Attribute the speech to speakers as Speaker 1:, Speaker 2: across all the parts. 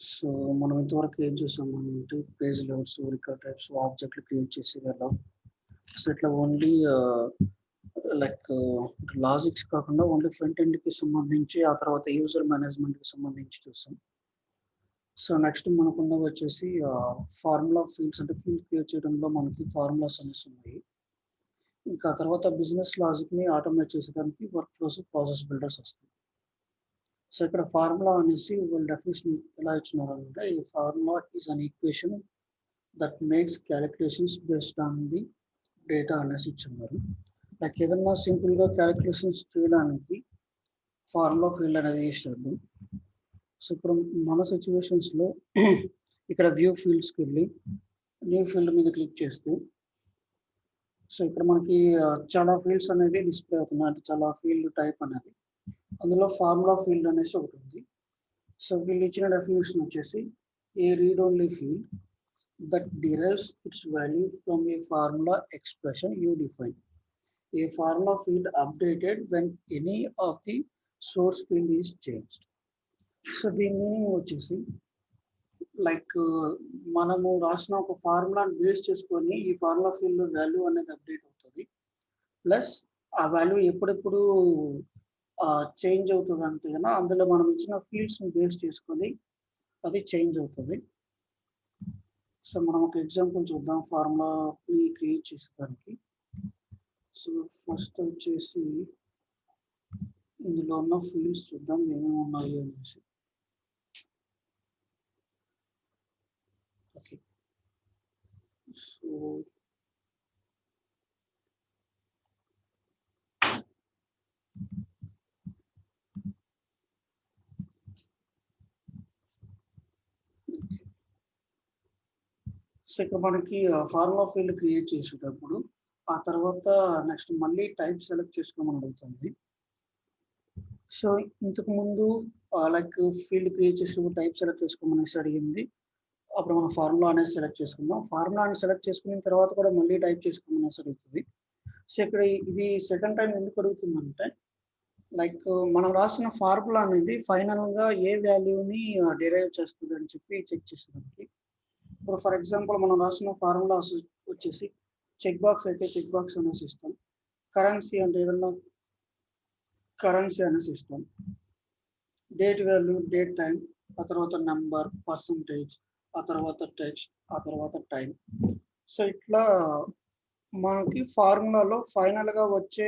Speaker 1: So మనం ఇంతవరకు ఏం చేసామంటే పేజ్ లేఅవుట్స్, రికార్డ్ టైప్స్, ఆబ్జెక్ట్లు క్రియేట్ చేసి వెళ్ళాం. సో ఇట్లా ఓన్లీ లైక్ లాజిక్స్ కాకుండా ఓన్లీ ఫ్రంట్ ఎండ్కి సంబంధించి, ఆ తర్వాత యూజర్ మేనేజ్మెంట్కి సంబంధించి చూసాం. సో నెక్స్ట్ మనకున్నవి వచ్చేసి ఫార్ములా ఫీల్డ్స్, అంటే ఫీల్డ్ క్రియేట్ చేయడంలో మనకి ఫార్ములాస్ అనేసి ఉన్నాయి. ఇంకా తర్వాత బిజినెస్ లాజిక్ని ఆటోమేట్ చేసేదానికి వర్క్ ఫ్లోస్, ప్రాసెస్ బిల్డర్స్ వస్తాయి. సో ఇక్కడ ఫార్ములా అనేసి వీళ్ళ డెఫినేషన్ ఎలా ఇచ్చినారంటే, ఈ formula is an equation that makes calculations based on the data అనేసి ఇచ్చున్నారు. లైక్ ఏదన్నా సింపుల్గా క్యాలిక్యులేషన్స్ చేయడానికి ఫార్ములా ఫీల్డ్ అనేది యూస్ చేద్దాం. సో ఇప్పుడు మన సిచ్యువేషన్స్లో ఇక్కడ వ్యూ ఫీల్డ్స్కి వెళ్ళి న్యూ ఫీల్డ్ మీద క్లిక్ చేస్తే, సో ఇక్కడ మనకి చాలా ఫీల్డ్స్ అనేవి డిస్ప్లే అవుతున్నాయి, అంటే చాలా ఫీల్డ్ టైప్ అనేది. అందులో ఫార్ములా ఫీల్డ్ అనేసి ఒకటి ఉంది. సో వీళ్ళు ఇచ్చిన డెఫినేషన్ వచ్చేసి a read only field that derives its value from a formula expression you define. A formula field updated when any of the source field is changed. So దీని meaning వచ్చేసి like మనము రాసిన ఒక ఫార్ములాని base చేసుకొని ఈ formula field value అనేది update అవుతుంది. ప్లస్ ఆ వాల్యూ ఎప్పుడెప్పుడు చేంజ్ అవుతుంది అంటే కన్నా అందులో మనం ఇచ్చిన ఫీల్డ్స్ని బేస్ చేసుకొని అది చేంజ్ అవుతుంది. సో మనం ఒక ఎగ్జాంపుల్ చూద్దాం ఫార్ములాని క్రియేట్ చేసేదానికి. సో ఫస్ట్ వచ్చేసి ఇందులో ఉన్న ఫీల్డ్స్ చూద్దాం ఏమేమి ఉన్నాయి అనేసి. ఓకే, సో ఇక్కడ మనకి ఫార్ములా ఫీల్డ్ క్రియేట్ చేసేటప్పుడు ఆ తర్వాత నెక్స్ట్ మళ్ళీ టైప్ సెలెక్ట్ చేసుకోమని అడుగుతుంది. సో ఇంతకు ముందు లైక్ ఫీల్డ్ క్రియేట్ చేసినప్పుడు టైప్ సెలెక్ట్ చేసుకోమనేసి అడిగింది. అప్పుడు మనం ఫార్ములా అనేది సెలెక్ట్ చేసుకుందాం. ఫార్ములాని సెలెక్ట్ చేసుకున్న తర్వాత కూడా మళ్ళీ టైప్ చేసుకోమనేసి అడుగుతుంది. సో ఇక్కడ ఇది సెకండ్ టైం ఎందుకు అడుగుతుందంటే, లైక్ మనం రాసిన ఫార్ములా అనేది ఫైనల్గా ఏ వాల్యూని డిరైవ్ చేస్తుంది అని చెప్పి చెక్ చేసేదానికి. ఇప్పుడు ఫర్ ఎగ్జాంపుల్ మనం రాసిన ఫార్ములా వచ్చేసి చెక్ బాక్స్ అయితే చెక్ బాక్స్ అనేసి ఇస్తాం. కరెన్సీ అంటే ఏదన్నా కరెన్సీ అనేసి ఇస్తాం. డేట్ వాల్యూ, డేట్ టైం, ఆ తర్వాత నెంబర్, పర్సంటేజ్, ఆ తర్వాత టెక్స్ట్, ఆ తర్వాత టైం. సో ఇట్లా మనకి ఫార్ములాలో ఫైనల్గా వచ్చే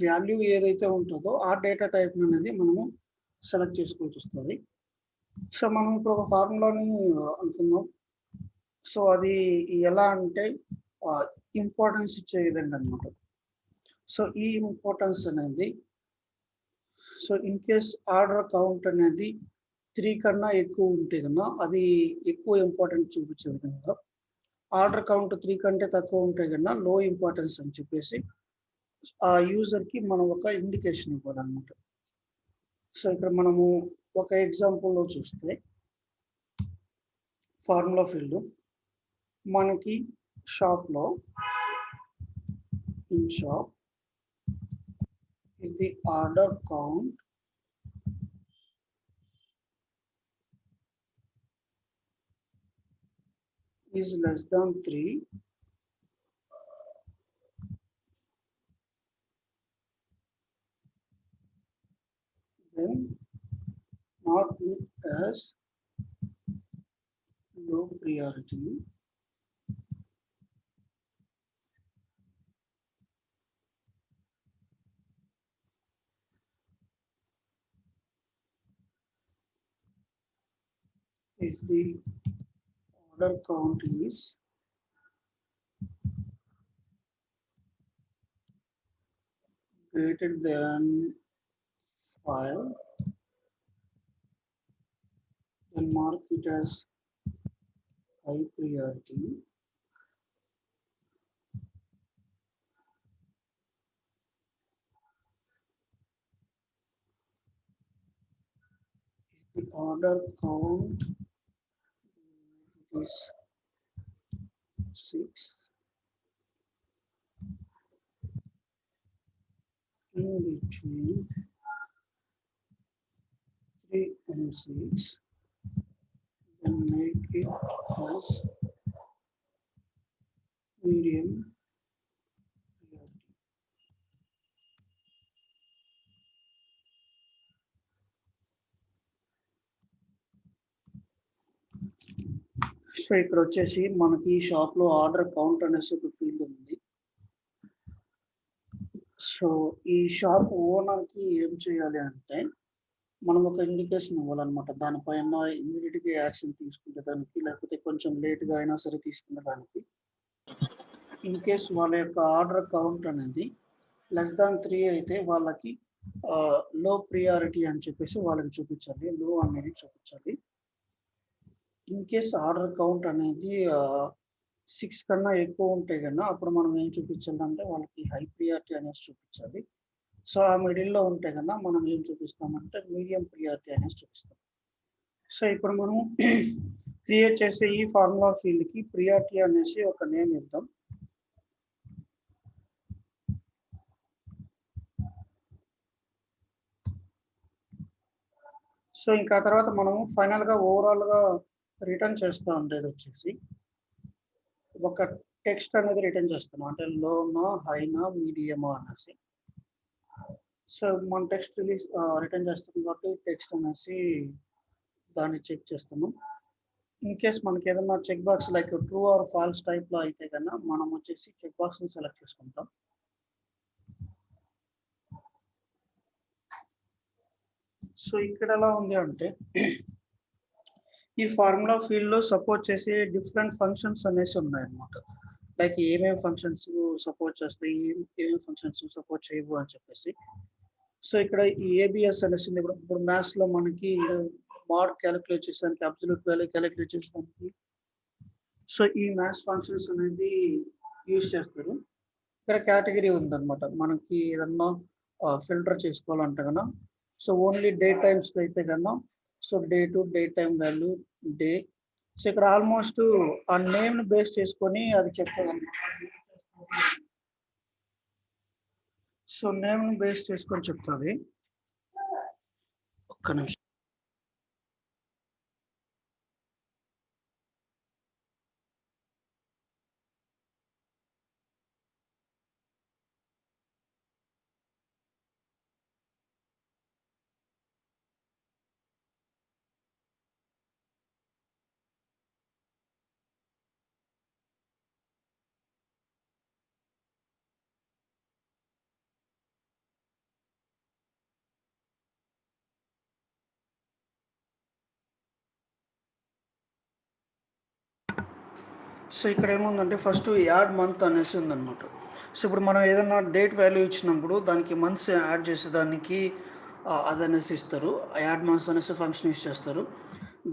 Speaker 1: వాల్యూ ఏదైతే ఉంటుందో ఆ డేటా టైప్ అనేది మనము సెలెక్ట్ చేసుకోవాల్సి వస్తుంది. సో మనం ఇప్పుడు ఒక ఫార్ములాని అనుకుందాం. సో అది ఎలా అంటే ఇంపార్టెన్స్ ఇచ్చే విధంగా అనమాట. సో ఈ ఇంపార్టెన్స్ అనేది, so in case order count అనేది 3 కన్నా ఎక్కువ ఉంటే కన్నా అది ఎక్కువ ఇంపార్టెన్స్ చూపించే విధంగా, ఆర్డర్ కౌంట్ 3 కంటే తక్కువ ఉంటే కన్నా లో ఇంపార్టెన్స్ అని చెప్పేసి ఆ యూజర్కి మనం ఒక ఇండికేషన్ ఇవ్వాలన్నమాట. సో ఇక్కడ మనము ఒక ఎగ్జాంపుల్లో చూస్తే ఫార్ములా ఫీల్డ్ మనకి షాప్లో in shop is the order count is less than 3, then mark it as low priority. If the order count is greater than 5, then mark it as high priority. If the order count is 6, in between 3 and 6, then make it as medium priority. So ఇక్కడ వచ్చేసి మనకి shop లో order count అనేసి ఒక field ఉంది. So ఈ shop owner కి ఏం చేయాలి అంటే మనం ఒక ఇండికేషన్ ఇవ్వాలన్నమాట. దానిపైన ఇమీడియట్ గా యాక్షన్ తీసుకునే దానికి, లేకపోతే కొంచెం లేట్ గా అయినా సరే తీసుకునే దానికి. ఇన్ కేస్ వాళ్ళ యొక్క ఆర్డర్ కౌంట్ అనేది లెస్ దాన్ 3 అయితే వాళ్ళకి లో ప్రియారిటీ అని చెప్పేసి వాళ్ళకి చూపించాలి, లో అనేది చూపించాలి. ఇన్ కేస్ ఆర్డర్ కౌంట్ అనేది 6 కన్నా ఎక్కువ ఉంటే కన్నా అప్పుడు మనం ఏం చూపించాలంటే వాళ్ళకి హై ప్రియారిటీ అనేసి చూపించాలి. సో ఆ మిడిల్లో ఉంటే కన్నా మనం ఏం చూపిస్తామంటే మీడియం ప్రియారిటీ అనేసి చూపిస్తాం. సో ఇప్పుడు మనం క్రియేట్ చేసే ఈ ఫార్ములా ఫీల్డ్ కి ప్రియారిటీ అనేసి ఒక నేమ్ ఇద్దాం. సో ఇంకా తర్వాత మనము ఫైనల్ గా ఓవరాల్ గా రిటర్న్ చేస్తూ ఉండేది వచ్చేసి ఒక టెక్స్ట్ అనేది రిటర్న్ చేస్తున్నాం, అంటే లోనా హైనా మీడియమా అనేసి. సో మన టెక్స్ట్ రిటర్న్ చేస్తాం కాబట్టి టెక్స్ట్ అనేసి దాన్ని చెక్ చేస్తాము. ఇన్ కేస్ మనకి ఏదైనా check box like true or false type లో అయితే కన్నా మనం వచ్చేసి చెక్ బాక్స్ ని సెలెక్ట్ చేసుకుంటాం. సో ఇక్కడ ఎలా ఉంది అంటే ఈ ఫార్ములా ఫీల్డ్ లో సపోర్ట్ చేసే డిఫరెంట్ ఫంక్షన్స్ అనేసి ఉన్నాయన్నమాట. లైక్ ఏమేమి ఫంక్షన్స్ సపోర్ట్ చేస్తాయి, ఏమేమి ఫంక్షన్స్ సపోర్ట్ చేయవు అని చెప్పేసి. సో ఇక్కడ ఈ ఏబిఎస్ అనేసి ఇప్పుడు మ్యాథ్స్ లో మనకి మాడ్ క్యాలిక్యులేట్ చేసానికి, అబ్సల్యూట్ వాల్యూ క్యాలిక్యులేట్ చేసానికి సో ఈ మ్యాథ్స్ ఫంక్షన్స్ అనేది యూజ్ చేస్తారు. ఇక్కడ కేటగిరీ ఉందన్నమాట. మనకి ఏదన్నా ఫిల్టర్ చేసుకోవాలంటే కన్నా సో ఓన్లీ డే టైమ్స్ అయితే కన్నా so day to day time value day. So ఇక్కడ ఆల్మోస్ట్ ఆ నేమ్ ని బేస్ చేసుకొని అది చెప్తాను. సో నేమ్ ని బేస్ చేసుకొని చెప్తుంది. ఒక్క నిమిషం. సో ఇక్కడ ఏముందంటే ఫస్ట్ యాడ్ మంత్ అనేసి ఉందన్నమాట. సో ఇప్పుడు మనం ఏదైనా డేట్ వాల్యూ ఇచ్చినప్పుడు దానికి మంత్స్ యాడ్ చేసేదానికి అది అనేసి ఇస్తారు. యాడ్ మంత్స్ అనేసి ఫంక్షన్ యూస్ చేస్తారు.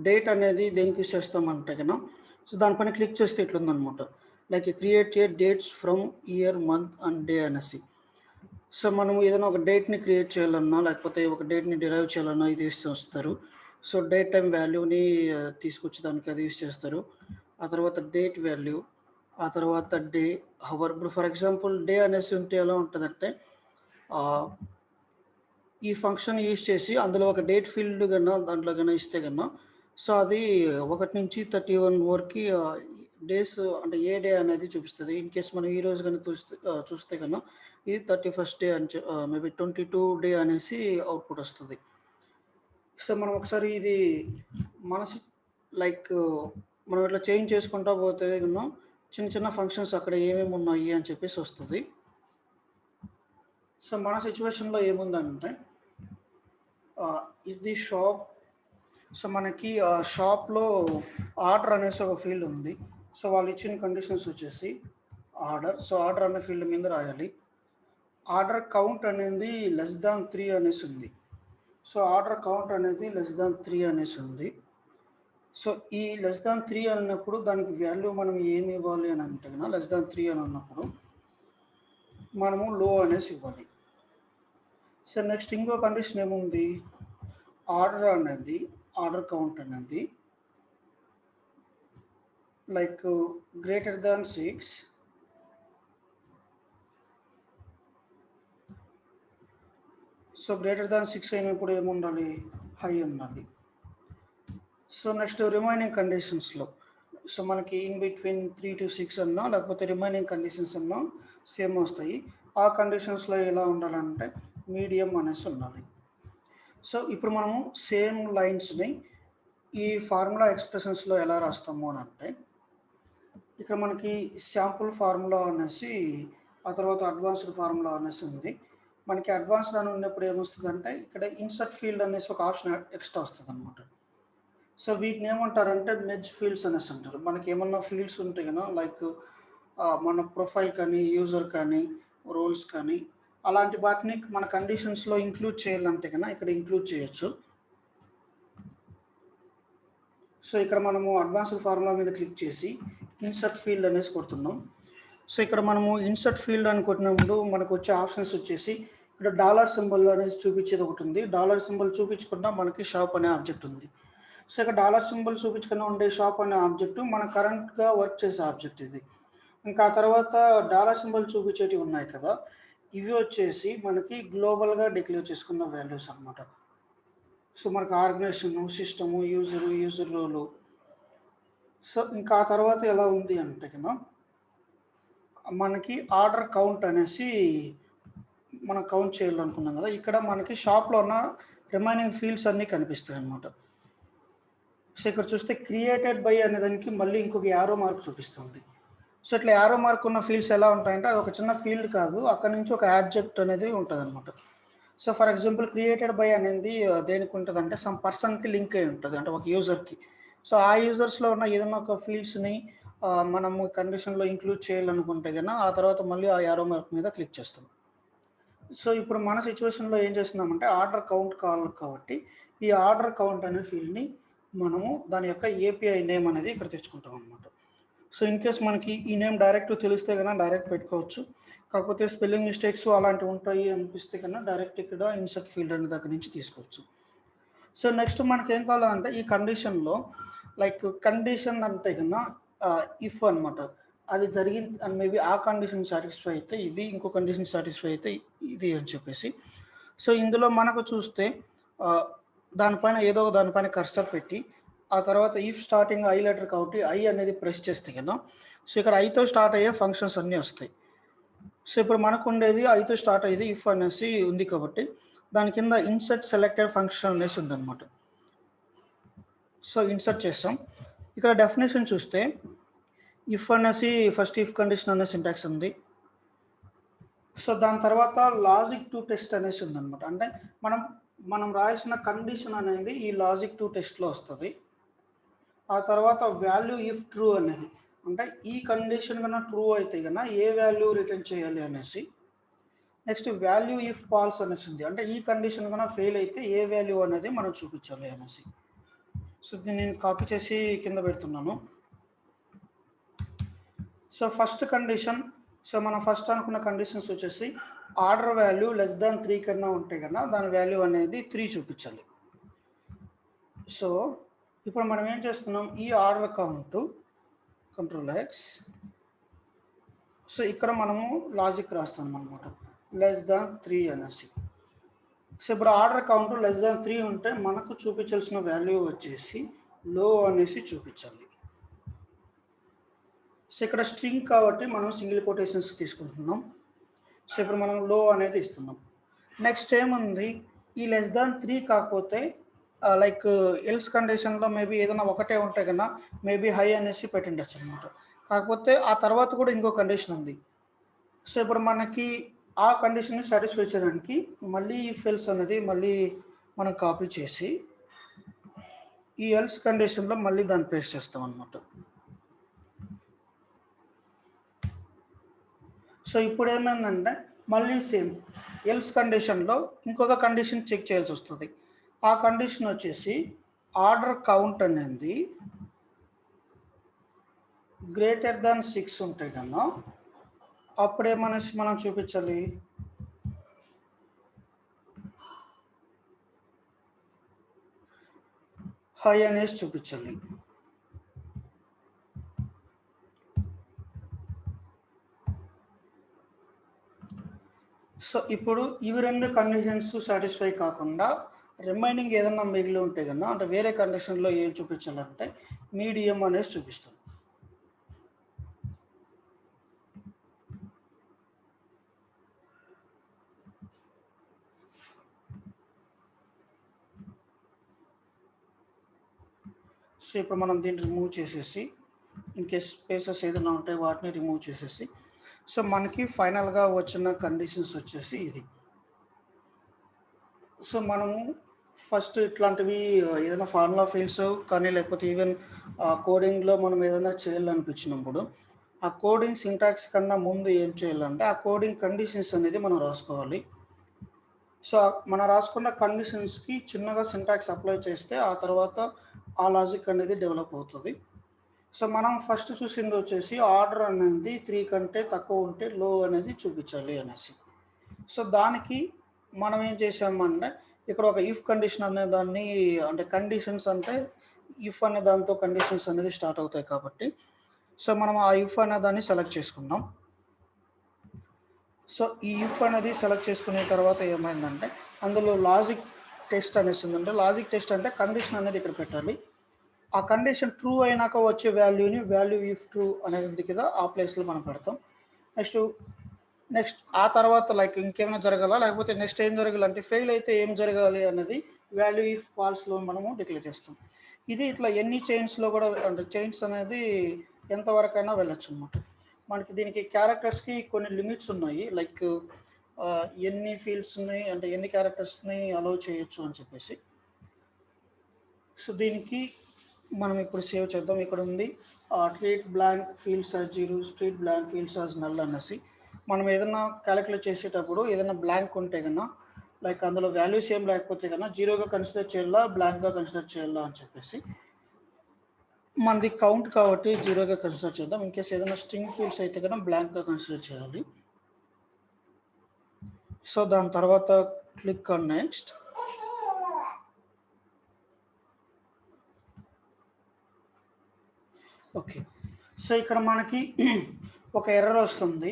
Speaker 1: డేట్ అనేది దేనికి యూస్ చేస్తామంటే కన్నా సో దానిపైన క్లిక్ చేస్తే ఇట్లుందనమాట. Like create a dates from year month and day అనేసి. సో మనం ఏదైనా ఒక డేట్ని క్రియేట్ చేయాలన్నా లేకపోతే ఒక డేట్ని డిరైవ్ చేయాలన్నా ఇది యూస్ చేస్తారు. సో డేట్ టైం వాల్యూని తీసుకొచ్చి దానికి అది యూస్ చేస్తారు. ఆ తర్వాత డేట్ వాల్యూ, ఆ తర్వాత డే, హవర్. ఇప్పుడు ఫర్ ఎగ్జాంపుల్ డే అనేసి ఉంటే ఎలా ఉంటుందంటే ఈ ఫంక్షన్ యూజ్ చేసి అందులో ఒక డేట్ ఫీల్డ్ కన్నా దాంట్లో కన్నా ఇస్తే కన్నా సో అది 1 నుంచి 31 వరకు డేస్ అంటే ఏ డే అనేది చూపిస్తుంది. ఇన్ కేస్ మనం ఈ రోజు కన్నా చూస్తే కన్నా ఇది 31st డే అని మేబీ 22 డే అనేసి అవుట్పుట్ వస్తుంది. సో మనం ఒకసారి ఇది మనసు లైక్ మనం ఇట్లా చేంజ్ చేసుకుంటా పోతే కన్నా చిన్న చిన్న ఫంక్షన్స్ అక్కడ ఏమేమి ఉన్నాయి అని చెప్పేసి వస్తుంది. సో మన సిచ్యువేషన్లో ఏముందంటే ఇది షాప్. సో మనకి షాప్లో ఆర్డర్ అనేసి ఒక ఫీల్డ్ ఉంది. సో వాళ్ళు ఇచ్చిన కండిషన్స్ వచ్చేసి ఆర్డర్. సో ఆర్డర్ అనే ఫీల్డ్ మీద రాయాలి. ఆర్డర్ కౌంట్ అనేది లెస్ దాన్ 3 అనేసి ఉంది. సో ఆర్డర్ కౌంట్ అనేది లెస్ దాన్ 3 అనేసి ఉంది. సో ఈ లెస్ దాన్ 3 అన్నప్పుడు దానికి వాల్యూ మనం ఏమి ఇవ్వాలి అని అంటే కన్నా లెస్ దాన్ 3 అని ఉన్నప్పుడు మనము లో అనేసి ఇవ్వాలి. సో నెక్స్ట్ ఇంకో కండిషన్ ఏముంది, ఆర్డర్ కౌంట్ అనేది like greater than 6. So greater than 6 అయినప్పుడు ఏముండాలి, హై ఉండాలి. సో నెక్స్ట్ రిమైనింగ్ కండిషన్స్లో సో మనకి ఇన్ బిట్వీన్ 3 to 6 అన్నా లేకపోతే రిమైనింగ్ కండిషన్స్ అన్నా సేమ్ వస్తాయి. ఆ కండిషన్స్లో ఎలా ఉండాలంటే మీడియం అనేసి ఉండాలి. సో ఇప్పుడు మనము సేమ్ లైన్స్ని ఈ ఫార్ములా ఎక్స్ప్రెషన్స్లో ఎలా రాస్తాము అని అంటే ఇక్కడ మనకి శాంపుల్ ఫార్ములా అనేసి ఆ తర్వాత అడ్వాన్స్డ్ ఫార్ములా అనేసి ఉంది. మనకి అడ్వాన్స్డ్ అని ఉన్నప్పుడు ఏమొస్తుందంటే ఇక్కడ ఇన్సర్ట్ ఫీల్డ్ అనేసి ఒక ఆప్షన్ ఎక్స్ట్రా వస్తుంది అనమాట. సో వీటిని ఏమంటారంటే మెర్జ్ ఫీల్డ్స్ అనేసి అంటారు. మనకి ఏమన్నా ఫీల్డ్స్ ఉంటాయి కదా లైక్ మన ప్రొఫైల్ కానీ యూజర్ కానీ రోల్స్ కానీ అలాంటి వాటిని మన కండిషన్స్లో ఇంక్లూడ్ చేయాలంటే కన్నా ఇక్కడ ఇంక్లూడ్ చేయొచ్చు. సో ఇక్కడ మనము అడ్వాన్స్డ్ ఫార్ములా మీద క్లిక్ చేసి ఇన్సర్ట్ ఫీల్డ్ అనేసి కొడుతున్నాం. సో ఇక్కడ మనము ఇన్సర్ట్ ఫీల్డ్ అని కొట్టినప్పుడు మనకు వచ్చే ఆప్షన్స్ వచ్చేసి ఇక్కడ డాలర్ సింబల్ అనేది చూపించేది ఒకటి ఉంది. డాలర్ సింబల్ చూపించకుండా మనకి షాప్ అనే ఆబ్జెక్ట్ ఉంది. సో ఇక్కడ డాలర్ సింబల్ చూపించకుండా ఉండే షాప్ అనే ఆబ్జెక్ట్ మన కరెంట్గా వర్క్ చేసే ఆబ్జెక్ట్ ఇది. ఇంకా ఆ తర్వాత డాలర్ సింబల్ చూపించేటివి ఉన్నాయి కదా, ఇవి వచ్చేసి మనకి గ్లోబల్గా డిక్లేర్ చేసుకున్న వాల్యూస్ అనమాట. సో మనకు ఆర్గనైజేషన్, సిస్టము, యూజర్ రోలు. సో ఇంకా ఆ తర్వాత ఎలా ఉంది అంటే కదా మనకి ఆర్డర్ కౌంట్ అనేసి మనం కౌంట్ చేయాలనుకున్నాం కదా, ఇక్కడ మనకి షాప్లో ఉన్న రిమైనింగ్ ఫీల్డ్స్ అన్నీ కనిపిస్తాయి అన్నమాట. సో ఇక్కడ చూస్తే క్రియేటెడ్ బై అనే దానికి మళ్ళీ ఇంకొక యారో మార్క్ చూపిస్తుంది. సో ఇట్లా యారో మార్క్ ఉన్న ఫీల్డ్స్ ఎలా ఉంటాయంటే అది ఒక చిన్న ఫీల్డ్ కాదు, అక్కడ నుంచి ఒక ఆబ్జెక్ట్ అనేది ఉంటుంది అనమాట. So for example created by అనేది దేనికి ఉంటుంది అంటే సమ్ పర్సన్కి లింక్ అయి ఉంటుంది, అంటే ఒక యూజర్కి. సో ఆ యూజర్స్లో ఉన్న ఏదైనా ఒక ఫీల్డ్స్ని మనము కండిషన్లో ఇంక్లూడ్ చేయాలనుకుంటే కన్నా ఆ తర్వాత మళ్ళీ ఆ యారో మార్క్ మీద క్లిక్ చేస్తాం. సో ఇప్పుడు మన సిచ్యువేషన్లో ఏం చేస్తున్నామంటే ఆర్డర్ కౌంట్ కావాలి కాబట్టి ఈ ఆర్డర్ కౌంట్ అనే ఫీల్డ్ని మనము దాని యొక్క ఏపీఐ నేమ్ అనేది ఇక్కడ తెచ్చుకుంటాం అనమాట. సో ఇన్ కేస్ మనకి ఈ నేమ్ డైరెక్ట్ తెలిస్తే కన్నా డైరెక్ట్ పెట్టుకోవచ్చు, కాకపోతే స్పెల్లింగ్ మిస్టేక్స్ అలాంటివి ఉంటాయి అనిపిస్తే కన్నా డైరెక్ట్ ఇక్కడ ఇన్సర్ట్ ఫీల్డ్ అనే దగ్గర నుంచి తీసుకోవచ్చు. సో నెక్స్ట్ మనకి ఏం కావాలంటే ఈ కండిషన్లో లైక్ కండిషన్ అంటే కన్నా ఇఫ్ అనమాట, అది జరిగింది మేబీ ఆ కండిషన్ సాటిస్ఫై అయితే ఇది, ఇంకో కండిషన్ సాటిస్ఫై అయితే ఇది అని చెప్పేసి. సో ఇందులో మనకు చూస్తే దానిపైన ఏదో దానిపైన కర్సర్ పెట్టి ఆ తర్వాత ఇఫ్ స్టార్టింగ్ ఐ లెటర్ కాబట్టి ఐ అనేది ప్రెస్ చేస్తే కదా సో ఇక్కడ ఐతో స్టార్ట్ అయ్యే ఫంక్షన్స్ అన్నీ వస్తాయి. సో ఇప్పుడు మనకు ఉండేది ఐతో స్టార్ట్ అయ్యేది ఇఫ్ అనేసి ఉంది కాబట్టి దాని కింద ఇన్సర్ట్ సెలెక్టెడ్ ఫంక్షన్ అనేసి ఉందన్నమాట. సో ఇన్సర్ట్ చేస్తాం. ఇక్కడ డెఫినేషన్ చూస్తే ఇఫ్ అనేసి ఫస్ట్ ఇఫ్ కండిషన్ అనే సింటాక్స్ ఉంది. సో దాని తర్వాత లాజిక్ టు టెస్ట్ అనేసి ఉందన్నమాట, అంటే మనం రాయాల్సిన కండిషన్ అనేది ఈ లాజిక్ టు టెస్ట్లో వస్తుంది. ఆ తర్వాత వాల్యూ ఇఫ్ ట్రూ అనేది అంటే ఈ కండిషన్ కన్నా ట్రూ అయితే కన్నా ఏ వాల్యూ రిటర్న్ చేయాలి అనేసి. నెక్స్ట్ వాల్యూ ఇఫ్ ఫాల్స్ అనేసి ఉంది, అంటే ఈ కండిషన్ కన్నా ఫెయిల్ అయితే ఏ వాల్యూ అనేది మనం చూపించాలి అనేసి. సో దీన్ని నేను కాపీ చేసి కింద పెడుతున్నాను. సో ఫస్ట్ కండిషన్, సో మనం ఫస్ట్ అనుకున్న కండిషన్స్ వచ్చేసి ఆర్డర్ వాల్యూ లెస్ దాన్ 3 కన్నా ఉంటే కన్నా దాని వాల్యూ అనేది 3 చూపించాలి. సో ఇప్పుడు మనం ఏం చేస్తున్నాం, ఈ ఆర్డర్ కౌంట్ Ctrl+X. సో ఇక్కడ మనము లాజిక్ రాస్తాం అనమాట లెస్ దాన్ 3 అనేసి. సో ఇప్పుడు ఆర్డర్ కౌంట్ లెస్ దాన్ 3 ఉంటే మనకు చూపించాల్సిన వాల్యూ వచ్చేసి లో అనేసి చూపించాలి. సో ఇక్కడ స్ట్రింగ్ కాబట్టి మనం సింగిల్ కొటేషన్స్ తీసుకుంటున్నాం. సో ఇప్పుడు మనం లో అనేది ఇస్తున్నాం. నెక్స్ట్ ఏముంది, ఈ లెస్ దాన్ 3 కాకపోతే లైక్ ఎల్స్ కండిషన్లో మేబీ ఏదైనా ఒకటే ఉంటే కన్నా మేబీ హై అనేసి పెట్టిండొచ్చు అనమాట. కాకపోతే ఆ తర్వాత కూడా ఇంకో కండిషన్ ఉంది. సో ఇప్పుడు మనకి ఆ కండిషన్ని సాటిస్ఫై చేయడానికి మళ్ళీ ఈ ఎల్స్ అనేది మళ్ళీ మనం కాపీ చేసి ఈ ఎల్స్ కండిషన్లో మళ్ళీ దాన్ని పేస్ట్ చేస్తాం అనమాట. సో ఇప్పుడు ఏమైందంటే మళ్ళీ సేమ్ ఎల్స్ కండిషన్లో ఇంకొక కండిషన్ చెక్ చేయాల్సి వస్తుంది. ఆ కండిషన్ వచ్చేసి ఆర్డర్ కౌంట్ అనేది గ్రేటర్ దాన్ 6 ఉంటే కన్నా అప్పుడేమనేసి మనం చూపించాలి, హై అనేసి చూపించాలి. సో ఇప్పుడు ఇవి రెండు కండిషన్స్ సాటిస్ఫై కాకుండా రిమైనింగ్ ఏదన్నా మిగిలి ఉంటే కన్నా అంటే వేరే కండిషన్లో ఏం చూపించాలంటే మీడియం అనేది చూపిస్తాం. సో ఇప్పుడు మనం దీన్ని రిమూవ్ చేసేసి ఇన్కేస్ స్పేసెస్ ఏదైనా ఉంటే వాటిని రిమూవ్ చేసేసి సో మనకి ఫైనల్గా వచ్చిన కండిషన్స్ వచ్చేసి ఇది. సో మనము ఫస్ట్ ఇట్లాంటివి ఏదైనా ఫార్ములా ఫీల్డ్స్ కానీ లేకపోతే ఈవెన్ కోడింగ్లో మనం ఏదైనా చేయాలనిపించినప్పుడు ఆ కోడింగ్ సింటాక్స్ కన్నా ముందు ఏం చేయాలంటే ఆ కోడింగ్ కండిషన్స్ అనేది మనం రాసుకోవాలి. సో మనం రాసుకున్న కండిషన్స్కి చిన్నగా సింటాక్స్ అప్లై చేస్తే ఆ తర్వాత ఆ లాజిక్ అనేది డెవలప్ అవుతుంది. సో మనం ఫస్ట్ చూసింది వచ్చేసి ఆర్డర్ అనేది 3 కంటే తక్కువ ఉంటే లో అనేది చూపించాలి అనేసి. సో దానికి మనం ఏం చేసామంటే ఇక్కడ ఒక ఇఫ్ కండిషన్ అనే దాన్ని అంటే కండిషన్స్ అంటే ఇఫ్ అనే దాంతో కండిషన్స్ అనేది స్టార్ట్ అవుతాయి కాబట్టి సో మనం ఆ ఇఫ్ అనే దాన్ని సెలెక్ట్ చేసుకున్నాం. సో ఈ ఇఫ్ అనేది సెలెక్ట్ చేసుకున్న తర్వాత ఏమైందంటే అందులో లాజిక్ టెస్ట్ అనేసి ఉందంటే లాజిక్ టెస్ట్ అంటే కండిషన్ అనేది ఇక్కడ పెట్టాలి. ఆ కండిషన్ ట్రూ అయినాక వచ్చే వాల్యూ ఇఫ్ ట్రూ అనేది ఉంది కదా ఆ ప్లేస్లో మనం పెడతాం. నెక్స్ట్ ఆ తర్వాత లైక్ ఇంకేమైనా జరగాల లేకపోతే నెక్స్ట్ ఏం జరగాలంటే ఫెయిల్ అయితే ఏం జరగాలి అనేది వాల్యూ ఇఫ్ ఫాల్స్లో మనము డిక్లేర్ చేస్తాం. ఇది ఇట్లా ఎన్ని చైన్స్లో కూడా అంటే చైన్స్ అనేది ఎంతవరకైనా వెళ్ళొచ్చు అనమాట. మనకి దీనికి క్యారెక్టర్స్కి కొన్ని లిమిట్స్ ఉన్నాయి. లైక్ ఎన్ని ఫీల్డ్స్ని అంటే ఎన్ని క్యారెక్టర్స్ని అలౌ చేయొచ్చు అని చెప్పేసి. సో దీనికి మనం ఇప్పుడు సేవ్ చేద్దాం. ఇక్కడ ఉంది treat blank fields as zero, treat blank fields as null అనేసి. మనం ఏదైనా క్యాలిక్యులేట్ చేసేటప్పుడు ఏదైనా బ్లాంక్ ఉంటే కన్నా లైక్ అందులో వాల్యూస్ ఏం లేకపోతే కన్నా జీరోగా కన్సిడర్ చేయాలా బ్లాంక్గా కన్సిడర్ చేయాలా అని చెప్పేసి. మనది కౌంట్ కాబట్టి జీరోగా కన్సిడర్ చేద్దాం. ఇన్కేస్ ఏదైనా స్ట్రింగ్ ఫీల్డ్స్ అయితే కన్నా బ్లాంక్గా కన్సిడర్ చేయాలి. సో దాని తర్వాత click on next. Okay, so ఇక్కడ మనకి ఒక ఎర్రర్ వస్తుంది.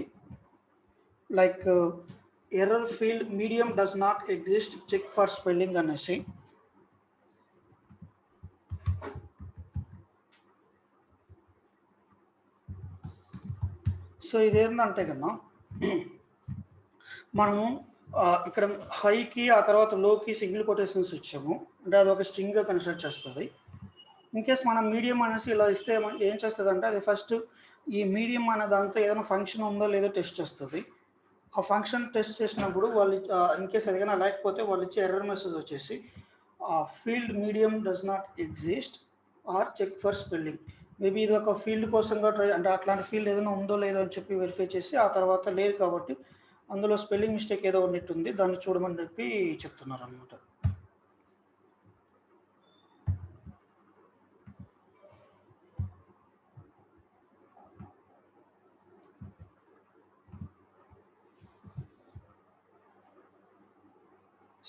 Speaker 1: Like error field medium does not exist, check for spelling అనేసి. సో ఇదేంటంటే కన్నా మనము ఇక్కడ హైకి ఆ తర్వాత లోకి సింగిల్ కొటేషన్స్ ఇచ్చాము అంటే అది ఒక స్ట్రింగ్గా కన్సిడర్ చేస్తుంది. ఇన్కేస్ మనం మీడియం అనేసి ఇలా ఇస్తే ఏం చేస్తుంది అంటే అది ఫస్ట్ ఈ మీడియం అనే దాంతో ఏదైనా ఫంక్షన్ ఉందో లేదో టెస్ట్ చేస్తుంది. ఆ ఫంక్షన్ టెస్ట్ చేసినప్పుడు వాళ్ళు ఇన్కేస్ ఏదైనా లేకపోతే వాళ్ళు ఇచ్చే ఎర్రర్ మెసేజ్ వచ్చేసి field medium does not exist or check for spelling. Maybe ఇది ఒక ఫీల్డ్ కోసంగా ట్రై అంటే అట్లాంటి ఫీల్డ్ ఏదైనా ఉందో లేదో అని చెప్పి వెరిఫై చేసి ఆ తర్వాత లేదు కాబట్టి అందులో స్పెల్లింగ్ మిస్టేక్ ఏదో ఉన్నట్టుంది దాన్ని చూడమని చెప్పి చెప్తున్నారు అనమాట.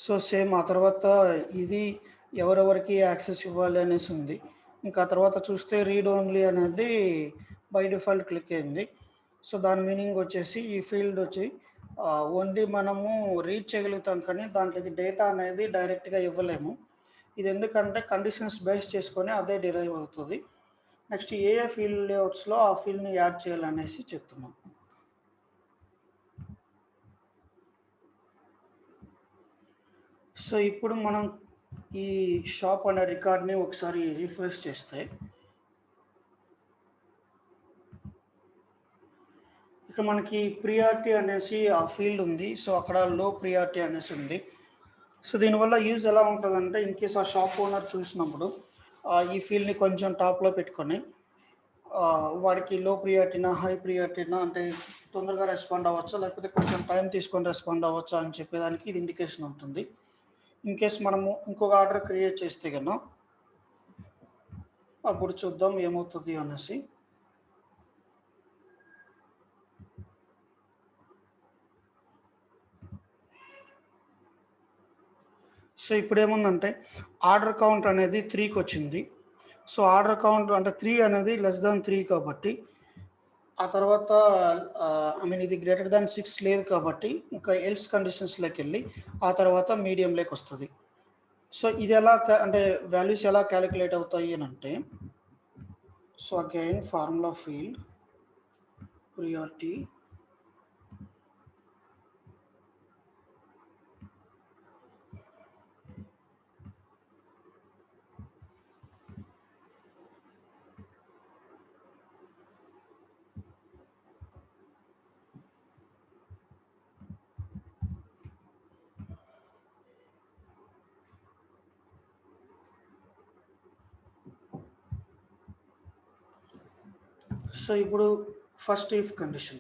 Speaker 1: సో సేమ్ ఆ తర్వాత ఇది ఎవరెవరికి యాక్సెస్ ఇవ్వాలి అనేసి ఉంది. ఇంకా తర్వాత చూస్తే రీడ్ ఓన్లీ అనేది బై డిఫాల్ట్ క్లిక్ అయింది. సో దాని మీనింగ్ వచ్చేసి ఈ ఫీల్డ్ వచ్చి ఓన్లీ మనము రీడ్ చేయగలుగుతాం కానీ దాంట్లోకి డేటా అనేది డైరెక్ట్గా ఇవ్వలేము. ఇది ఎందుకంటే కండిషన్స్ బేస్ చేసుకొని అదే డిరైవ్ అవుతుంది. నెక్స్ట్ ఏ ఫీల్డ్ లేఅవుట్స్లో ఆ ఫీల్డ్ని యాడ్ చేయాలనేసి చెప్తున్నాం. సో ఇప్పుడు మనం ఈ షాప్ అనే రికార్డ్ని ఒకసారి రిఫ్రెష్ చేస్తే ఇక్కడ మనకి ప్రియారిటీ అనేసి ఆ ఫీల్డ్ ఉంది. సో అక్కడ లో ప్రియారిటీ అనేసి ఉంది. సో దీనివల్ల యూజ్ ఎలా ఉంటుందంటే ఇన్కేస్ ఆ షాప్ ఓనర్ చూసినప్పుడు ఈ ఫీల్డ్ని కొంచెం టాప్లో పెట్టుకొని వాడికి లో ప్రియారిటీనా హై ప్రియారిటీనా అంటే తొందరగా రెస్పాండ్ అవ్వచ్చా లేకపోతే కొంచెం టైం తీసుకొని రెస్పాండ్ అవ్వచ్చా అని చెప్పేదానికి ఇది ఇండికేషన్ ఉంటుంది. ఇన్కేస్ మనము ఇంకొక ఆర్డర్ క్రియేట్ చేస్తే కన్నా అప్పుడు చూద్దాం ఏమవుతుంది అనేసి. సో ఇప్పుడు ఏముందంటే ఆర్డర్ కౌంట్ అనేది 3కి వచ్చింది. సో ఆర్డర్ కౌంట్ అంటే 3 అనేది <3 కాబట్టి ఆ తర్వాత ఇది <6 లేదు కాబట్టి ఇంకా ఎల్స్ కండిషన్స్లోకి వెళ్ళి ఆ తర్వాత మీడియంలోకి వస్తుంది. సో ఇది ఎలా అంటే వాల్యూస్ ఎలా క్యాలిక్యులేట్ అవుతాయి అని అంటే, so again formula field priority so ఇప్పుడు ఫస్ట్ ఇఫ్ కండిషన్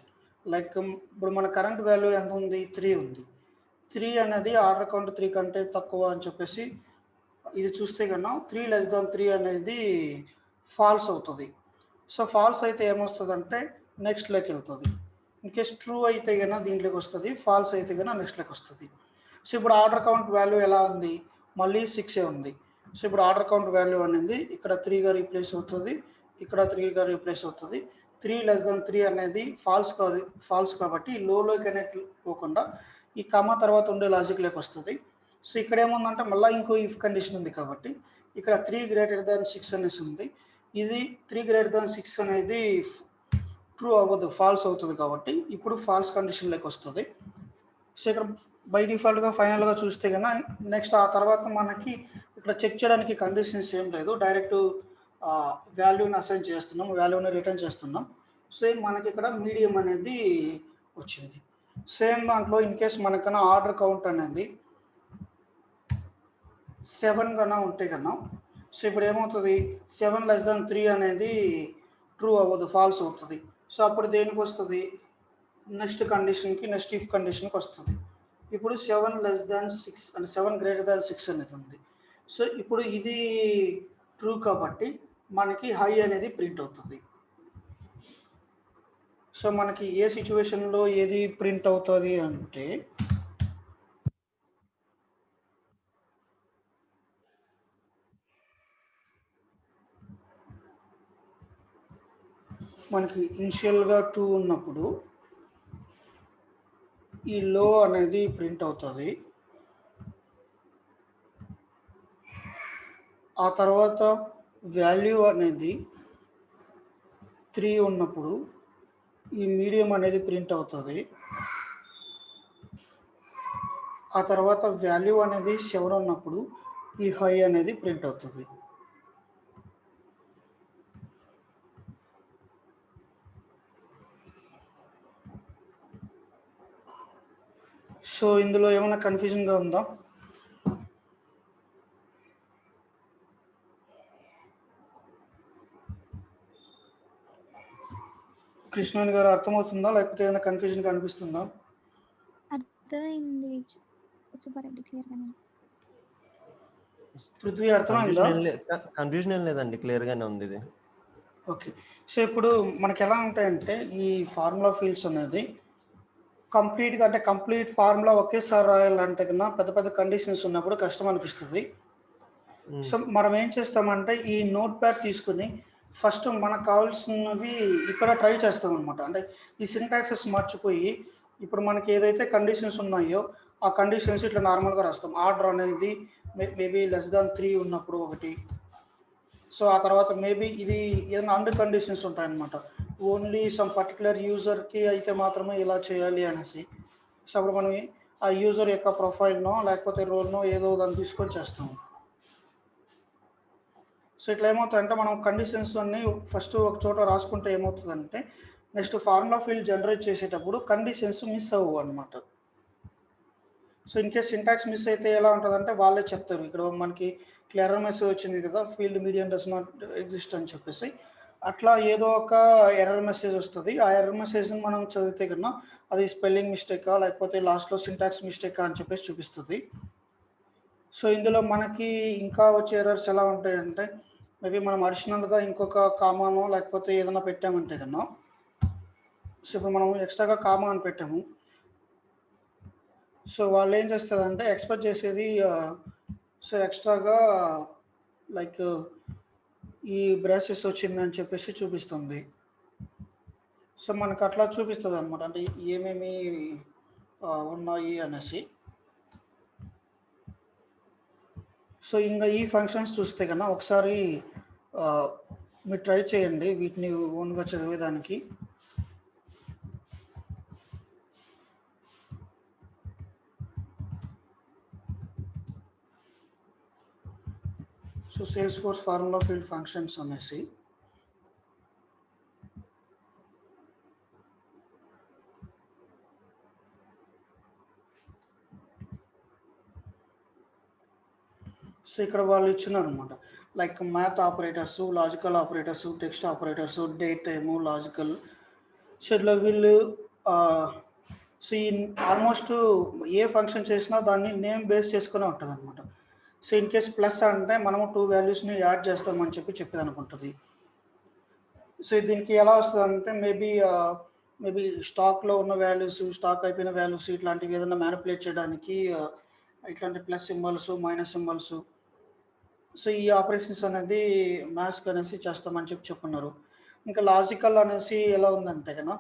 Speaker 1: లైక్ ఇప్పుడు మన కరెంట్ వాల్యూ ఎంత ఉంది 3 ఉంది. 3 అనేది ఆర్డర్ కౌంట్ 3 కంటే తక్కువ అని చెప్పేసి ఇది చూస్తే కన్నా 3 అనేది ఫాల్స్ అవుతుంది. సో ఫాల్స్ అయితే ఏమొస్తుందంటే నెక్స్ట్లోకి వెళ్తుంది. ఇన్ కేస్ ట్రూ అయితే కన్నా దీంట్లోకి వస్తుంది, ఫాల్స్ అయితే కన్నా నెక్స్ట్లోకి వస్తుంది. సో ఇప్పుడు ఆర్డర్ కౌంట్ వాల్యూ ఎలా ఉంది, మళ్ళీ 6 ఉంది. సో ఇప్పుడు ఆర్డర్ కౌంట్ వాల్యూ అనేది ఇక్కడ 3గా రీప్లేస్ అవుతుంది, ఇక్కడ 3గా రీప్లేస్ అవుతుంది. 3 అనేది ఫాల్స్ కాబట్టి లోకి అనేది పోకుండా ఈ కామా తర్వాత ఉండే లాజిక్లోకి వస్తుంది. సో ఇక్కడ ఏముందంటే మళ్ళీ ఇంకో ఇఫ్ కండిషన్ ఉంది కాబట్టి ఇక్కడ 3 > 6 అనేసి ఉంది. ఇది 3 > 6 అనేది ట్రూ అవ్వదు, ఫాల్స్ అవుతుంది కాబట్టి ఇప్పుడు ఫాల్స్ కండిషన్లోకి వస్తుంది. సో ఇక్కడ బై డిఫాల్ట్గా ఫైనల్గా చూస్తే కన్నా నెక్స్ట్ ఆ తర్వాత మనకి ఇక్కడ చెక్ చేయడానికి కండిషన్స్ ఏం లేదు, డైరెక్ట్ వాల్యూని అసైన్ చేస్తున్నాం, వాల్యూని రిటర్న్ చేస్తున్నాం. సేమ్ మనకి ఇక్కడ మీడియం అనేది వచ్చింది. సేమ్ దాంట్లో ఇన్ కేస్ మనకన్నా ఆర్డర్ కౌంట్ అనేది 7 కన్నా ఉంటే కన్నా, సో ఇప్పుడు ఏమవుతుంది 7 <3 అనేది ట్రూ అవ్వదు, ఫాల్స్ అవుతుంది. సో అప్పుడు దేనికి వస్తుంది, నెక్స్ట్ కండిషన్కి, నెక్స్ట్ ఇఫ్ కండిషన్కి వస్తుంది. ఇప్పుడు 7 <6 అంటే 7 <6 అనేది ఉంది. సో ఇప్పుడు ఇది ట్రూ కాబట్టి మనకి హై అనేది ప్రింట్ అవుతుంది. సో మనకి ఏ సిచ్యువేషన్లో ఏది ప్రింట్ అవుతుంది అంటే, మనకి ఇనిషియల్గా 2 ఉన్నప్పుడు ఈ లో అనేది ప్రింట్ అవుతుంది. ఆ తర్వాత వాల్యూ అనేది 3 ఉన్నప్పుడు ఈ మీడియం అనేది ప్రింట్ అవుతుంది. ఆ తర్వాత వాల్యూ అనేది 7 ఉన్నప్పుడు ఈ హై అనేది ప్రింట్ అవుతుంది. సో ఇందులో ఏమైనా కన్ఫ్యూజన్గా ఉందా? కృష్ణవేణి గారు అర్థమవుతుందా, లేకపోతే ఏదైనా కన్ఫ్యూజన్ కనిపిస్తుందా?
Speaker 2: అర్థమైంది, సూపర్ క్లియర్ గానే.
Speaker 1: పృథ్వీ అర్థమైందా?
Speaker 3: కన్ఫ్యూజన్ ఏం లేదండి, క్లియర్ గానే ఉంది ఇది.
Speaker 1: ఓకే. సో ఇప్పుడు మనకి ఎలా ఉంటాయంటే ఈ ఫార్ములా ఫీల్డ్స్ అనేది కంప్లీట్గా అంటే కంప్లీట్ ఫార్ములా ఒకేసారి రాయాలంటే కన్నా పెద్ద పెద్ద కండిషన్స్ ఉన్నప్పుడు కష్టం అనిపిస్తుంది. సో మనం ఏం చేస్తామంటే ఈ నోట్ ప్యాడ్ తీసుకుని ఫస్ట్ మనకు కావాల్సినవి ఇక్కడ ట్రై చేస్తాం అనమాట. అంటే ఈ సింటాక్సెస్ మర్చిపోయి ఇప్పుడు మనకి ఏదైతే కండిషన్స్ ఉన్నాయో ఆ కండిషన్స్ ఇట్లా నార్మల్గా రాస్తాం. ఆర్డర్ అనేది మేబీ <3 ఉన్నప్పుడు ఒకటి. సో ఆ తర్వాత మేబీ ఇది ఏదైనా అండర్ కండిషన్స్ ఉంటాయన్నమాట, ఓన్లీ సమ్ పర్టికులర్ యూజర్కి అయితే మాత్రమే ఇలా చేయాలి అనేసి. సో అప్పుడు మనం ఆ యూజర్ యొక్క ప్రొఫైల్నో లేకపోతే రోల్నో ఏదో దాన్ని తీసుకొని చేస్తాము. సో ఇట్లా ఏమవుతుందంటే మనం కండిషన్స్ అన్నీ ఫస్ట్ ఒక చోట రాసుకుంటే ఏమవుతుందంటే నెక్స్ట్ ఫార్ములా ఫీల్డ్ జనరేట్ చేసేటప్పుడు కండిషన్స్ మిస్ అవ్వవు అనమాట. So in case syntax miss అయితే ఎలా ఉంటుందంటే వాళ్ళే చెప్తారు. ఇక్కడ మనకి ఎర్రర్ మెసేజ్ వచ్చింది కదా, field medium does not exist అని చెప్పేసి, అట్లా ఏదో ఒక ఎర్రర్ మెసేజ్ వస్తుంది. ఆ ఎర్రర్ మెసేజ్ని మనం చదివితే కన్నా అది స్పెల్లింగ్ మిస్టేకా లేకపోతే లాస్ట్లో సింటాక్స్ మిస్టేకా అని చెప్పేసి చూపిస్తుంది. సో ఇందులో మనకి ఇంకా వచ్చే ఎర్రర్స్ ఎలా ఉంటాయంటే మేబీ మనం అడిషనల్గా ఇంకొక కామానో లేకపోతే ఏదైనా పెట్టామంటే కన్నా, సో ఇప్పుడు మనం ఎక్స్ట్రాగా కామా అని పెట్టాము. సో వాళ్ళు ఏం చేస్తారంటే ఎక్స్పెక్ట్ చేసేది సో ఎక్స్ట్రాగా లైక్ ఈ బ్రాసెస్ వచ్చిందని చెప్పేసి చూపిస్తుంది. సో మనకు అట్లా చూపిస్తుంది అనమాట, అంటే ఏమేమి ఉన్నాయి అనేసి. సో ఇంకా ఈ ఫంక్షన్స్ చూస్తే కన్నా ఒకసారి మీరు ట్రై చేయండి వీటిని ఓన్గా చదివేదానికి. So sales force formula field functions అనేసి సో ఇక్కడ వాళ్ళు ఇచ్చినారు అనమాట. Like math operators, logical operators, text operators, date time, logical. So ఇట్లా వీళ్ళు సో ఈ ఆల్మోస్ట్ ఏ ఫంక్షన్ చేసినా దాన్ని నేమ్ బేస్ చేసుకునే ఉంటుంది అనమాట. సో ఇన్ కేస్ ప్లస్ అంటే మనము 2 వాల్యూస్ని యాడ్ చేస్తామని చెప్పేది అనుకుంటుంది. సో దీనికి ఎలా వస్తుంది అంటే మేబీ స్టాక్లో ఉన్న వాల్యూస్, స్టాక్ అయిపోయిన వాల్యూస్ ఇట్లాంటివి ఏదైనా మ్యానిపులేట్ చేయడానికి ఇట్లాంటి plus symbols, minus symbols. So ఈ ఆపరేషన్స్ అనేది మ్యాథ్స్ అనేసి చేస్తామని చెప్పున్నారు. ఇంకా లాజికల్ అనేసి ఎలా ఉందంటే కన్నా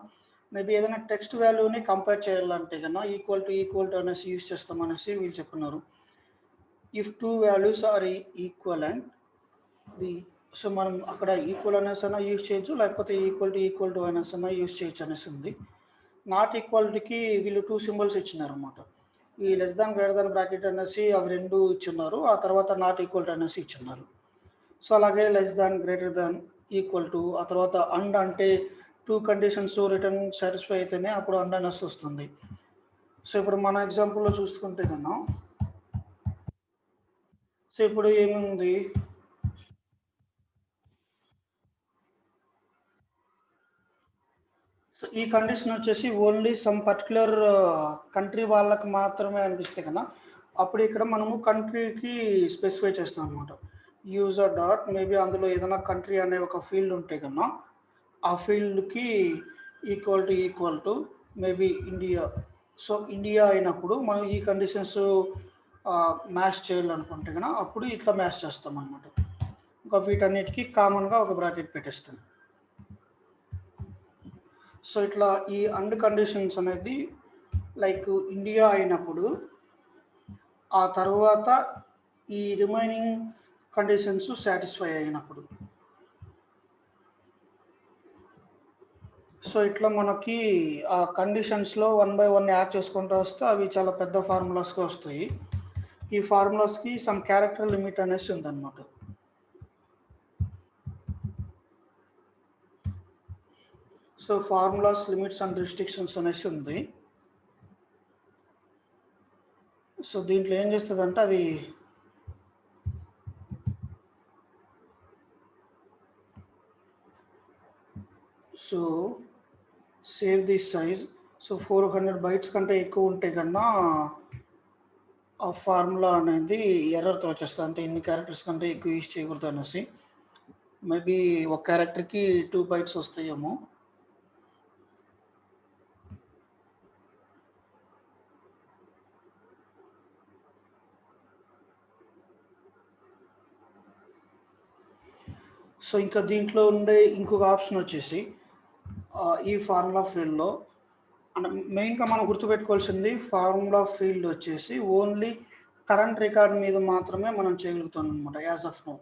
Speaker 1: మేబీ ఏదైనా టెక్స్ట్ వాల్యూని కంపేర్ చేయాలంటే కన్నా ఈక్వల్ టు అనేసి యూజ్ చేస్తామనేసి వీళ్ళు చెప్పున్నారు. If 2 values are equal and so మనం అక్కడ ఈక్వల్ అనేసి అయినా యూజ్ చేయొచ్చు, లేకపోతే ఈక్వల్ టు అనేసి అయినా యూజ్ చేయొచ్చు అనేసి ఉంది. నాట్ ఈక్వాలిటీకి వీళ్ళు 2 సింబల్స్ ఇచ్చినారు అనమాట. ఈ less than greater than bracket అనేసి అవి 2 ఇచ్చున్నారు, ఆ తర్వాత నాట్ ఈక్వల్ టు అనేసి ఇచ్చున్నారు. సో అలాగే less than, greater than, equal to, ఆ తర్వాత అండ్ అంటే 2 కండిషన్స్ రిటర్న్ సాటిస్ఫై అయితేనే అప్పుడు అండ్ అనేసి వస్తుంది. సో ఇప్పుడు మన ఎగ్జాంపుల్లో చూసుకుంటే కన్నా సో ఇప్పుడు ఏముంది, ఈ కండిషన్ వచ్చేసి ఓన్లీ సమ్ పర్టికులర్ కంట్రీ వాళ్ళకి మాత్రమే అనిపిస్తే కన్నా అప్పుడు ఇక్కడ మనము కంట్రీకి స్పెసిఫై చేస్తాం అనమాట. యూజర్ డాట్ మేబీ అందులో ఏదైనా కంట్రీ అనే ఒక ఫీల్డ్ ఉంటే కన్నా ఆ ఫీల్డ్కి equal to maybe India. So India అయినప్పుడు మనం ఈ కండిషన్స్ మ్యాచ్ చేయాలనుకుంటే కన్నా అప్పుడు ఇట్లా మ్యాచ్ చేస్తాం అనమాట. ఇంకా వీటన్నిటికీ కామన్గా ఒక బ్రాకెట్ పెట్టేస్తాం. సో ఇట్లా ఈ అండ్ కండిషన్స్ అనేది లైక్ ఇండియా అయినప్పుడు ఆ తర్వాత ఈ రిమైనింగ్ కండిషన్స్ సాటిస్ఫై అయినప్పుడు. సో ఇట్లా మనకి ఆ కండిషన్స్లో 1 by 1 యాడ్ చేసుకుంటూ వస్తే అవి చాలా పెద్ద ఫార్ములాస్గా వస్తాయి. ఈ ఫార్ములాస్కి సమ్ క్యారెక్టర్ లిమిట్ అనేసి ఉందన్నమాట. So formulas, limits and restrictions అనేసి ఉంది. సో దీంట్లో ఏం చేస్తుందంటే అది so save the size. So 400 bytes కంటే ఎక్కువ ఉంటే కన్నా ఆ ఫార్ములా అనేది ఎర్రర్తో వచ్చేస్తుంది, అంటే ఇన్ని క్యారెక్టర్స్ కంటే ఎక్కువ యూజ్ చేయకూడదు అనేసి. మేబీ ఒక క్యారెక్టర్కి 2 bytes వస్తాయేమో. సో ఇంకా దీంట్లో ఉండే ఇంకొక ఆప్షన్ వచ్చేసి ఈ ఫార్ములా ఫీల్డ్లో అంటే మెయిన్గా మనం గుర్తుపెట్టుకోవాల్సింది ఫార్ములా ఫీల్డ్ వచ్చేసి ఓన్లీ కరెంట్ రికార్డ్ మీద మాత్రమే మనం చేయగలుగుతాం అనమాట యాజ్ ఆఫ్ నో.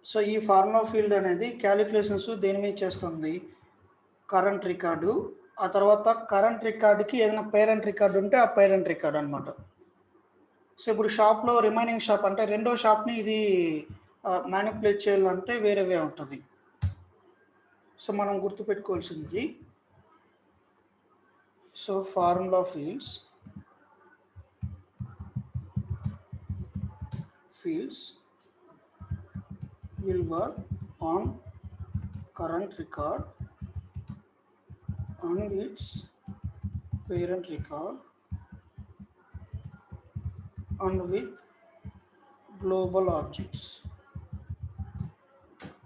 Speaker 1: సో ఈ ఫార్ములా ఫీల్డ్ అనేది క్యాలిక్యులేషన్స్ దేని మీద చేస్తుంది, కరెంట్ రికార్డు, ఆ తర్వాత కరెంట్ రికార్డుకి ఏదైనా పేరెంట్ రికార్డు ఉంటే ఆ పేరెంట్ రికార్డు అనమాట. సో ఇప్పుడు షాప్లో రిమైనింగ్ షాప్ అంటే రెండో షాప్ని ఇది మ్యానిపులేట్ చేయాలంటే వేరే వే ఉంటుంది. సో మనం గుర్తుపెట్టుకోవాల్సింది so formula fields will work on current record and its parent record and with global objects.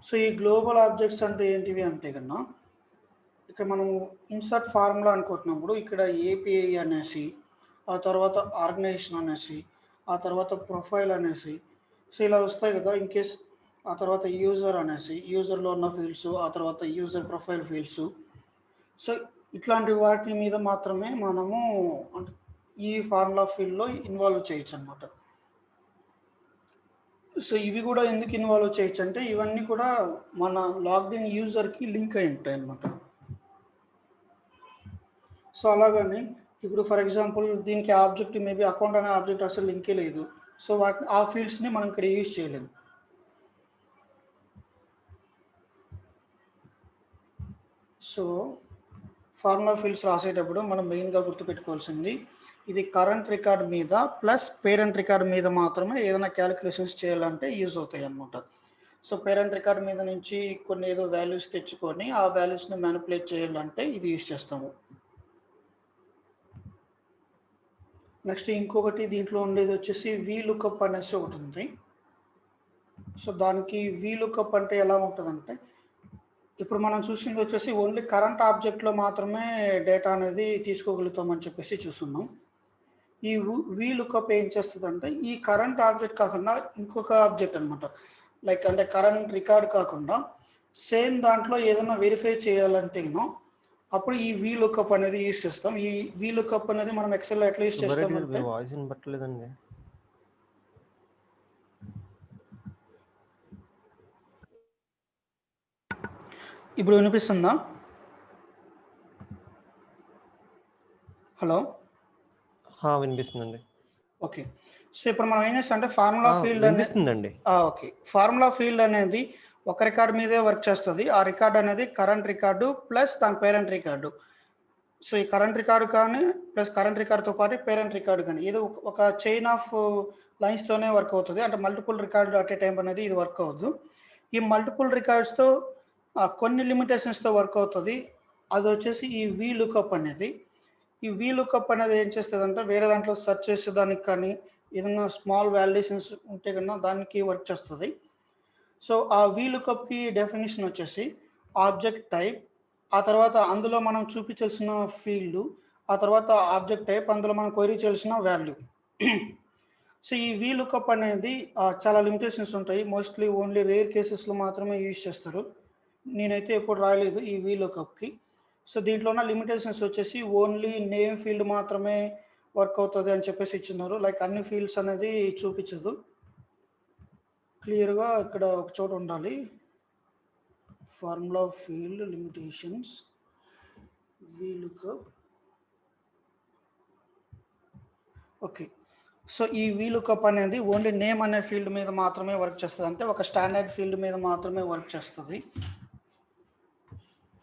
Speaker 1: So ఈ గ్లోబల్ ఆబ్జెక్ట్స్ అంటే ఏంటివి అంటే కన్నా ఇక్కడ మనం ఇన్సర్ట్ ఫార్ములా అనుకుంటున్నప్పుడు ఇక్కడ ఏపీఐ అనేసి, ఆ తర్వాత ఆర్గనైజేషన్ అనేసి, ఆ తర్వాత ప్రొఫైల్ అనేసి సో ఇలా వస్తాయి కదా. ఇన్ కేస్ ఆ తర్వాత యూజర్ అనేసి, యూజర్లో ఉన్న ఫీల్డ్స్, ఆ తర్వాత యూజర్ ప్రొఫైల్ ఫీల్డ్స్. సో ఇట్లాంటి వాటి మీద మాత్రమే మనము ఈ ఫార్ములా ఫీల్డ్లో ఇన్వాల్వ్ చేయొచ్చు అనమాట. సో ఇవి కూడా ఎందుకు ఇన్వాల్వ్ చేయొచ్చు అంటే ఇవన్నీ కూడా మన లాగ్డ్ ఇన్ యూజర్కి లింక్ అయి ఉంటాయి అన్నమాట. సో అలాగని ఇప్పుడు ఫర్ ఎగ్జాంపుల్ దీనికి ఆబ్జెక్ట్ మేబీ అకౌంట్ అనే ఆబ్జెక్ట్ అసలు లింకే లేదు. సో వాటిని ఆ ఫీల్డ్స్ని మనం ఇక్కడ యూజ్ చేయలేము. సో ఫార్ములా ఫీల్డ్స్ రాసేటప్పుడు మనం మెయిన్గా గుర్తుపెట్టుకోవాల్సింది ఇది కరెంట్ రికార్డ్ మీద ప్లస్ పేరెంట్ రికార్డ్ మీద మాత్రమే ఏదైనా క్యాలిక్యులేషన్స్ చేయాలంటే యూజ్ అవుతాయి అన్నమాట. సో పేరెంట్ రికార్డ్ మీద నుంచి కొన్ని ఏదో వాల్యూస్ తెచ్చుకొని ఆ వాల్యూస్ని మ్యానిపులేట్ చేయాలంటే ఇది యూజ్ చేస్తాము. నెక్స్ట్ ఇంకొకటి దీంట్లో ఉండేది వచ్చేసి VLOOKUP అనేసి ఒకటి ఉంది. సో దానికి VLOOKUP అంటే ఎలా ఉంటుందంటే ఇప్పుడు మనం చూసింది వచ్చేసి ఓన్లీ కరెంట్ ఆబ్జెక్ట్లో మాత్రమే డేటా అనేది తీసుకోగలుగుతామని చెప్పేసి చూస్తున్నాం. ఈ VLOOKUP ఏం చేస్తుందంటే ఈ కరెంట్ ఆబ్జెక్ట్ కాకుండా ఇంకొక ఆబ్జెక్ట్ అనమాట, లైక్ అంటే కరెంట్ రికార్డ్ కాకుండా సేమ్ దాంట్లో ఏదైనా వెరిఫై చేయాలంటేనో అప్పుడు ఈ VLOOKUP అనేది యూజ్ చేస్తాం. ఈ VLOOKUP అనేది మనం ఎక్సెల్లో ఎట్లా యూజ్ చేస్తామంటే
Speaker 3: వాయిస్ వినపట్టలేదండి.
Speaker 1: ఇప్పుడు వినిపిస్తుందా? హలో,
Speaker 3: వినిపిస్తుందండి.
Speaker 1: ఓకే. సో ఇప్పుడు మనం ఏం చేస్తాం అంటే ఫార్ములా ఫీల్డ్
Speaker 3: వినిపిస్తుందండి.
Speaker 1: ఓకే, ఫార్ములా ఫీల్డ్ అనేది ఒక రికార్డ్ మీదే వర్క్ చేస్తుంది. ఆ రికార్డ్ అనేది కరెంట్ రికార్డు ప్లస్ దాని పేరెంట్ రికార్డు. సో ఈ కరెంట్ రికార్డు కానీ ప్లస్ కరెంట్ రికార్డుతో పాటు పేరెంట్ రికార్డు కానీ ఇది ఒక చైన్ ఆఫ్ లైన్స్తోనే వర్క్ అవుతుంది. అంటే multiple record at a time అనేది ఇది వర్క్ అవ్వదు. ఈ మల్టిపుల్ రికార్డ్స్తో కొన్ని లిమిటేషన్స్తో వర్క్ అవుతుంది. అది వచ్చేసి ఈ VLOOKUP అనేది. ఈ VLOOKUP అనేది ఏం చేస్తుందంటే వేరే దాంట్లో సెర్చ్ చేసేదానికి కానీ ఏదైనా స్మాల్ వాల్యుయేషన్స్ ఉంటే కన్నా దానికి వర్క్ చేస్తుంది. సో ఆ VLOOKUPకి డెఫినేషన్ వచ్చేసి ఆబ్జెక్ట్ టైప్, ఆ తర్వాత అందులో మనం చూపించాల్సిన ఫీల్డ్, ఆ తర్వాత ఆబ్జెక్ట్ టైప్, అందులో మనం క్వైరీ చేయాల్సిన వాల్యూ. సో ఈ VLOOKUP అనేది చాలా లిమిటేషన్స్ ఉంటాయి. మోస్ట్లీ ఓన్లీ రేర్ కేసెస్లో మాత్రమే యూజ్ చేస్తారు. నేనైతే ఎప్పుడు రాయలేదు ఈ VLOOKUPకి. సో దీంట్లో ఉన్న లిమిటేషన్స్ వచ్చేసి ఓన్లీ నేమ్ ఫీల్డ్ మాత్రమే వర్క్ అవుతుంది అని చెప్పేసి ఇచ్చినారు. లైక్ అన్ని ఫీల్డ్స్ అనేది చూపించదు. క్లియర్గా ఇక్కడ ఒక చోట ఉండాలి, formula field limitations VLOOKUP. Okay, so ఈ VLOOKUP అనేది ఓన్లీ నేమ్ అనే ఫీల్డ్ మీద మాత్రమే వర్క్ చేస్తుంది. అంటే ఒక స్టాండర్డ్ ఫీల్డ్ మీద మాత్రమే వర్క్ చేస్తుంది.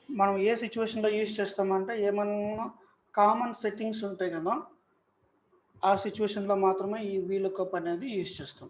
Speaker 1: మనం ఏ సిచ్యువేషన్లో యూజ్ చేస్తామంటే ఏమన్నా కామన్ సెట్టింగ్స్ ఉంటాయి కదా, ఆ సిచ్యువేషన్లో మాత్రమే ఈ VLOOKUP అనేది యూజ్ చేస్తాం.